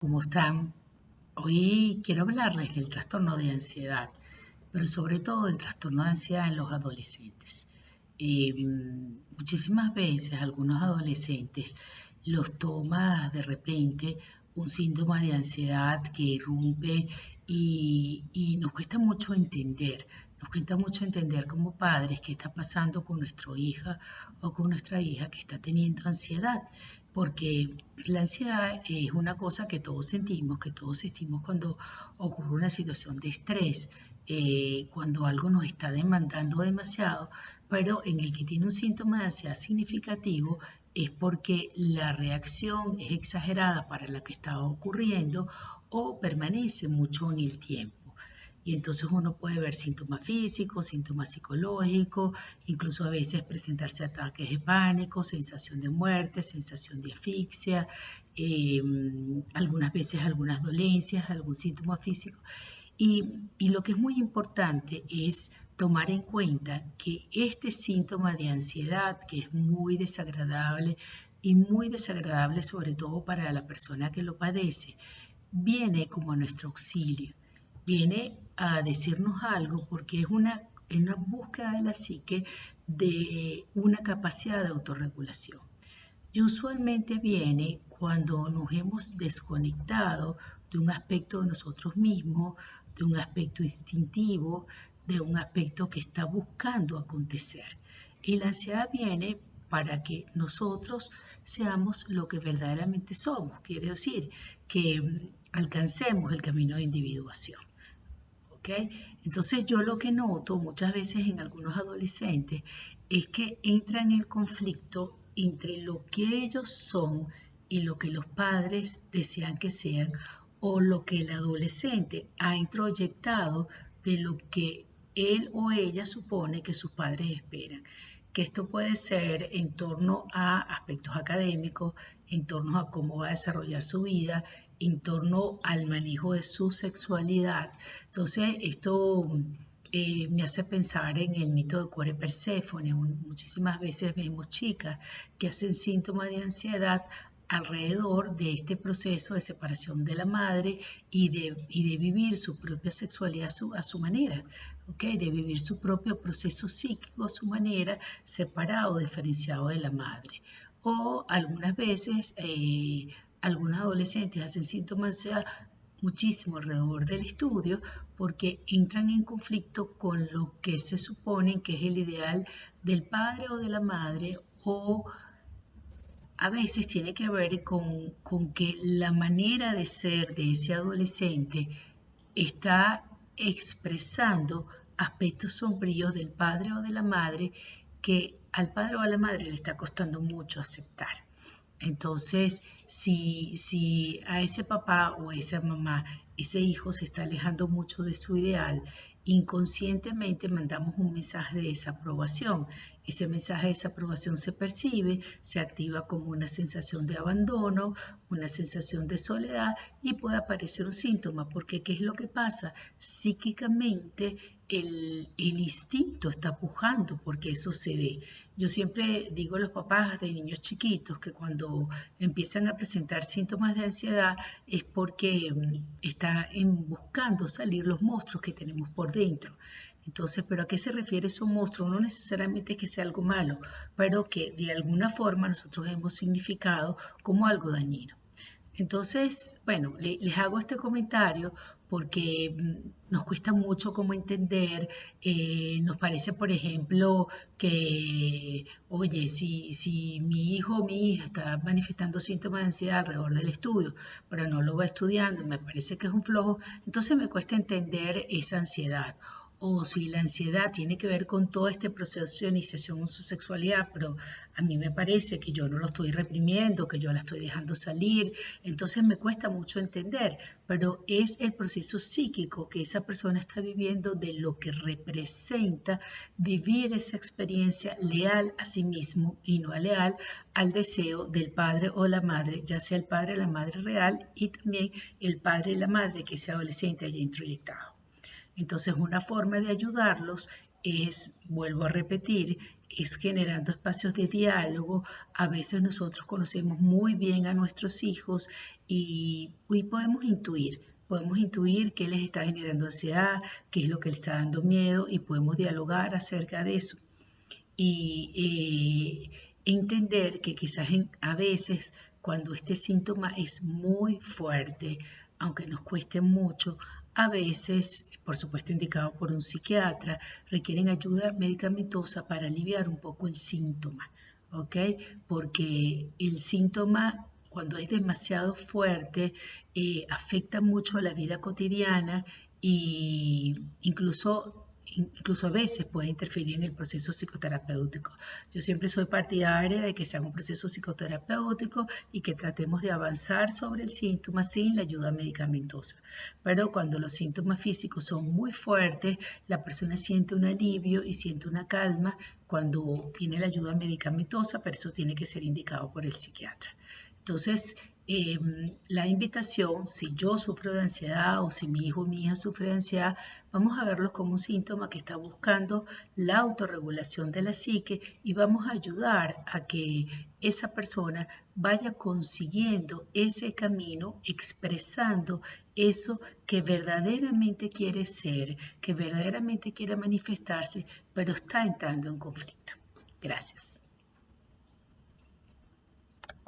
¿Cómo están? Hoy quiero hablarles del trastorno de ansiedad, pero sobre todo del trastorno de ansiedad en los adolescentes. Muchísimas veces algunos adolescentes los toma de repente un síntoma de ansiedad que irrumpe y nos cuesta mucho entender. Nos cuesta mucho entender como padres qué está pasando con nuestra hija o con nuestra hija que está teniendo ansiedad, porque la ansiedad es una cosa que todos sentimos cuando ocurre una situación de estrés, cuando algo nos está demandando demasiado, pero en el que tiene un síntoma de ansiedad significativo es porque la reacción es exagerada para la que está ocurriendo o permanece mucho en el tiempo. Y entonces uno puede ver síntomas físicos, síntomas psicológicos, incluso a veces presentarse ataques de pánico, sensación de muerte, sensación de asfixia, eh, algunas veces algunas dolencias, algún síntoma físico. Y lo que es muy importante es tomar en cuenta que este síntoma de ansiedad, que es muy desagradable y muy desagradable sobre todo para la persona que lo padece, viene como a nuestro auxilio, viene a decirnos algo porque es una búsqueda de la psique de una capacidad de autorregulación. Y usualmente viene cuando nos hemos desconectado de un aspecto de nosotros mismos, de un aspecto instintivo, de un aspecto que está buscando acontecer. Y la ansiedad viene para que nosotros seamos lo que verdaderamente somos, quiere decir que alcancemos el camino de individuación. ¿Ok? Entonces yo lo que noto muchas veces en algunos adolescentes es que entran en conflicto entre lo que ellos son y lo que los padres desean que sean, o lo que el adolescente ha introyectado de lo que él o ella supone que sus padres esperan. Que esto puede ser en torno a aspectos académicos, en torno a cómo va a desarrollar su vida, en torno al manejo de su sexualidad. Entonces, esto me hace pensar en el mito de Core Perséfone. Muchísimas veces vemos chicas que hacen síntomas de ansiedad alrededor de este proceso de separación de la madre y de vivir su propia sexualidad a su manera, ¿okay? De vivir su propio proceso psíquico a su manera, separado, diferenciado de la madre. O algunas veces, algunos adolescentes hacen síntomas de ansiedad muchísimo alrededor del estudio porque entran en conflicto con lo que se supone que es el ideal del padre o de la madre, o a veces tiene que ver con que la manera de ser de ese adolescente está expresando aspectos sombríos del padre o de la madre que al padre o a la madre le está costando mucho aceptar. Entonces, si a ese papá o a esa mamá, ese hijo se está alejando mucho de su ideal, inconscientemente mandamos un mensaje de desaprobación. Ese mensaje de desaprobación se percibe, se activa como una sensación de abandono, una sensación de soledad y puede aparecer un síntoma, porque ¿qué es lo que pasa? Psíquicamente el instinto está pujando porque eso se dé. Yo siempre digo a los papás de niños chiquitos que cuando empiezan a presentar síntomas de ansiedad es porque están buscando salir los monstruos que tenemos por dentro. Entonces, ¿pero a qué se refiere esos monstruos? No necesariamente que sea algo malo, pero que de alguna forma nosotros hemos significado como algo dañino. Entonces, bueno, les hago este comentario porque nos cuesta mucho como entender, nos parece, por ejemplo, que, oye, si mi hijo o mi hija está manifestando síntomas de ansiedad alrededor del estudio, pero no lo va estudiando, me parece que es un flojo, entonces me cuesta entender esa ansiedad. O si la ansiedad tiene que ver con todo este proceso de iniciación en su sexualidad, pero a mí me parece que yo no lo estoy reprimiendo, que yo la estoy dejando salir, entonces me cuesta mucho entender, pero es el proceso psíquico que esa persona está viviendo de lo que representa vivir esa experiencia leal a sí mismo y no leal al deseo del padre o la madre, ya sea el padre o la madre real y también el padre y la madre que ese adolescente haya introyectado. Entonces, una forma de ayudarlos es, vuelvo a repetir, es generando espacios de diálogo. A veces nosotros conocemos muy bien a nuestros hijos y podemos intuir qué les está generando ansiedad, qué es lo que les está dando miedo y podemos dialogar acerca de eso. Y entender que quizás a veces cuando este síntoma es muy fuerte, aunque nos cueste mucho, a veces, por supuesto indicado por un psiquiatra, requieren ayuda medicamentosa para aliviar un poco el síntoma, ¿ok? Porque el síntoma, cuando es demasiado fuerte, afecta mucho a la vida cotidiana y incluso a veces puede interferir en el proceso psicoterapéutico. Yo siempre soy partidaria de que se haga un proceso psicoterapéutico y que tratemos de avanzar sobre el síntoma sin la ayuda medicamentosa. Pero cuando los síntomas físicos son muy fuertes, la persona siente un alivio y siente una calma cuando tiene la ayuda medicamentosa, pero eso tiene que ser indicado por el psiquiatra. Entonces, la invitación, si yo sufro de ansiedad o si mi hijo o mi hija sufre de ansiedad, vamos a verlo como un síntoma que está buscando la autorregulación de la psique y vamos a ayudar a que esa persona vaya consiguiendo ese camino, expresando eso que verdaderamente quiere ser, que verdaderamente quiere manifestarse, pero está entrando en conflicto. Gracias.